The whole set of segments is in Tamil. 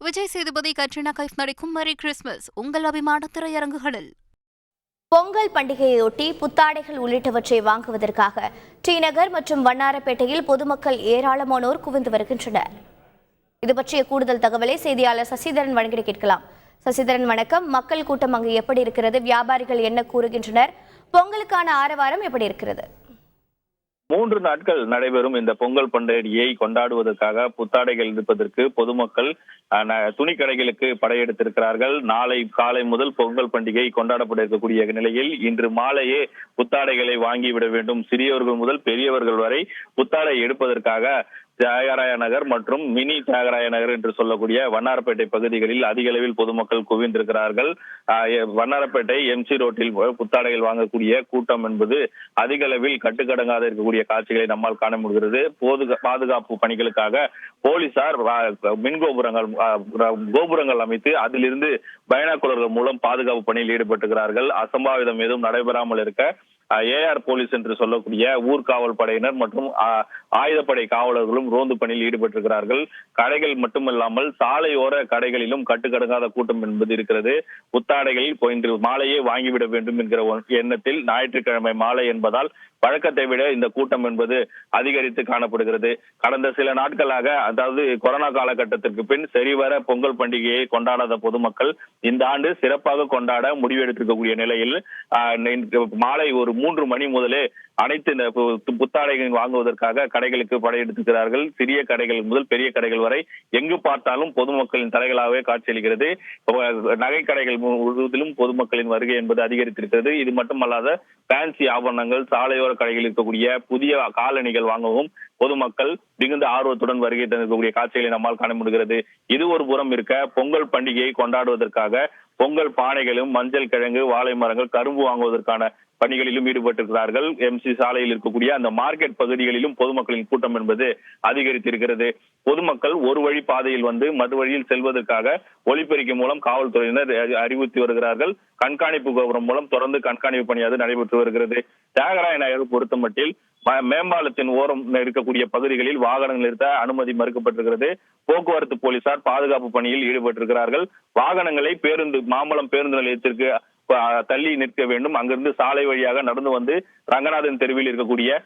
விஜய் சேதுபதி, கட்ரினா கைஃப் நடிக்கும் மேரி கிறிஸ்மஸ் உங்கள் அபிமான திரையரங்குகளில். பொங்கல் பண்டிகையொட்டி புத்தாடைகள் உள்ளிட்டவற்றை வாங்குவதற்காக டி நகர் மற்றும் வண்ணாரப்பேட்டையில் பொதுமக்கள் ஏராளமானோர் குவிந்து வருகின்றனர். இது பற்றிய கூடுதல் தகவலை செய்தியாளர் சசிதரன் வழங்கிட கேட்கலாம். சசிதரன் வணக்கம். மக்கள் கூட்டம் அங்கு எப்படி இருக்கிறது? வியாபாரிகள் என்ன கூறுகின்றனர்? பொங்கலுக்கான ஆரவாரம் எப்படி இருக்கிறது? 3 நாட்கள் நடைபெறும் இந்த பொங்கல் பண்டிகையை கொண்டாடுவதற்காக புத்தாடைகள் எடுப்பதற்கு பொதுமக்கள் துணிக்கடைகளுக்கு படையெடுத்திருக்கிறார்கள். நாளை காலை முதல் பொங்கல் பண்டிகை கொண்டாடப்பட இருக்கக்கூடிய நிலையில் இன்று மாலையே புத்தாடைகளை வாங்கிவிட வேண்டும். சிறியவர்கள் முதல் பெரியவர்கள் வரை புத்தாடை எடுப்பதற்காக தியாகராய நகர் மற்றும் மினி தியாகராய நகர் என்று சொல்லக்கூடிய வண்ணாரப்பேட்டை பகுதிகளில் அதிக அளவில் பொதுமக்கள் குவிந்திருக்கிறார்கள். வண்ணாரப்பேட்டை எம்சி ரோட்டில் புத்தாடைகள் வாங்கக்கூடிய கூட்டம் என்பது அதிக அளவில் கட்டுக்கடங்காத இருக்கக்கூடிய காட்சிகளை நம்மால் காண முடிகிறது. பாதுகாப்பு பணிகளுக்காக போலீசார் மின் கோபுரங்கள் அமைத்து அதிலிருந்து பைனாகுலர்கள் மூலம் பாதுகாப்பு பணியில் ஈடுபட்டுகிறார்கள். அசம்பாவிதம் எதுவும் நடைபெறாமல் இருக்க ஏஆர் போலீஸ் என்று சொல்லக்கூடிய ஊர்காவல் படையினர் மற்றும் ஆயுதப்படை காவலர்களும் ரோந்து பணியில் ஈடுபட்டிருக்கிறார்கள். கடைகள் மட்டுமல்லாமல் சாலையோர கடைகளிலும் கட்டுக்கடங்காத கூட்டம் என்பது இருக்கிறது. புத்தாடைகள் இன்று மாலையே வாங்கிவிட வேண்டும் என்கிற எண்ணத்தில் ஞாயிற்றுக்கிழமை மாலை என்பதால் வழக்கத்தை விட இந்த கூட்டம் என்பது அதிகரித்து காணப்படுகிறது. கடந்த சில நாட்களாக, அதாவது கொரோனா காலகட்டத்திற்கு பின் சரிவர பொங்கல் பண்டிகையை கொண்டாடாத பொதுமக்கள் இந்த ஆண்டு சிறப்பாக கொண்டாட முடிவெடுத்திருக்கக்கூடிய நிலையில் மாலை ஒரு 3 மணி முதலே அனைத்து புத்தாடைகள் வாங்குவதற்காக கடைகளுக்கு படையெடுத்துக்கிறார்கள். சிறிய கடைகள் முதல் பெரிய கடைகள் வரை எங்கு பார்த்தாலும் பொதுமக்களின் தலைகளாகவே காட்சியளிக்கிறது. நகை கடைகள் முழுவதிலும் பொதுமக்களின் வருகை என்பது அதிகரித்திருக்கிறது. இது மட்டுமல்லாத ஃபேன்சி ஆபரணங்கள், சாலையோர கடைகளில் இருக்கக்கூடிய புதிய காலணிகள் வாங்கவும் பொதுமக்கள் மிகுந்த ஆர்வத்துடன் வருகை தந்திருக்கக்கூடிய காட்சிகளை நம்மால் காண முடிகிறது. இது ஒரு புறம் இருக்க, பொங்கல் பண்டிகையை கொண்டாடுவதற்காக பொங்கல் பானைகளும், மஞ்சள் கிழங்கு, வாழை மரங்கள், கரும்பு வாங்குவதற்கான பணிகளிலும் ஈடுபட்டிருக்கிறார்கள். எம்சி சாலையில் இருக்கக்கூடிய அந்த மார்க்கெட் பகுதிகளிலும் பொதுமக்களின் கூட்டம் என்பது அதிகரித்திருக்கிறது. பொதுமக்கள் ஒரு வழி பாதையில் வந்து மறு வழியில் செல்வதற்காக ஒலிபெருக்கி மூலம் காவல்துறையினர் அறிவுறுத்தி வருகிறார்கள். கண்காணிப்பு கோபுரம் மூலம் தொடர்ந்து கண்காணிப்பு பணியாவது நடைபெற்று வருகிறது. தியாகராய நகர் பொறுத்தமட்டில் மேம்பாலத்தின் ஓரம் இருக்கக்கூடிய பகுதிகளில் வாகனங்கள் நிறுத்த அனுமதி மறுக்கப்பட்டிருக்கிறது. போக்குவரத்து போலீசார் பாதுகாப்பு பணியில் ஈடுபட்டிருக்கிறார்கள். வாகனங்களை மாம்பலம் பேருந்து நிலையத்திற்கு தள்ளி நிற்க வேண்டும். அங்கிருந்து சாலை வழியாக நடந்து வந்து ரங்கநாதன் தெருவில் இருக்கக்கூடிய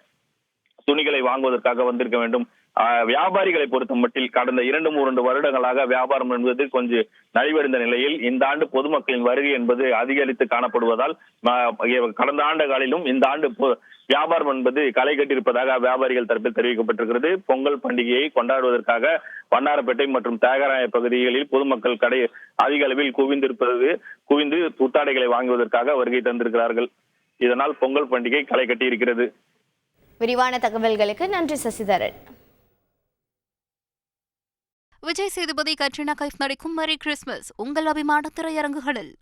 துணிகளை வாங்குவதற்காக வந்திருக்க வேண்டும். வியாபாரிகளை பொறுத்த மட்டில் கடந்த 2-3 வருடங்களாக வியாபாரம் என்பது கொஞ்சம் நலிவடைந்த நிலையில் இந்த ஆண்டு பொதுமக்களின் வருகை என்பது அதிகரித்து காணப்படுவதால் கடந்த ஆண்டுகளிலும் இந்த ஆண்டு வியாபாரம் என்பது களை கட்டியிருப்பதாக வியாபாரிகள் தரப்பில் தெரிவிக்கப்பட்டிருக்கிறது. பொங்கல் பண்டிகையை கொண்டாடுவதற்காக வண்ணாரப்பேட்டை மற்றும் தியாகராய பகுதிகளில் பொதுமக்கள் அதிக அளவில் குவிந்து புத்தாடைகளை வாங்குவதற்காக வருகை தந்திருக்கிறார்கள். இதனால் பொங்கல் பண்டிகை களை கட்டியிருக்கிறது. விரிவான தகவல்களுக்கு நன்றி சசிதரன். விஜய் சேதுபதி, கட்ரினா கைஃப் நடிக்கும் மேரி கிறிஸ்மஸ் உங்கள் அபிமான திரையரங்குகளில்.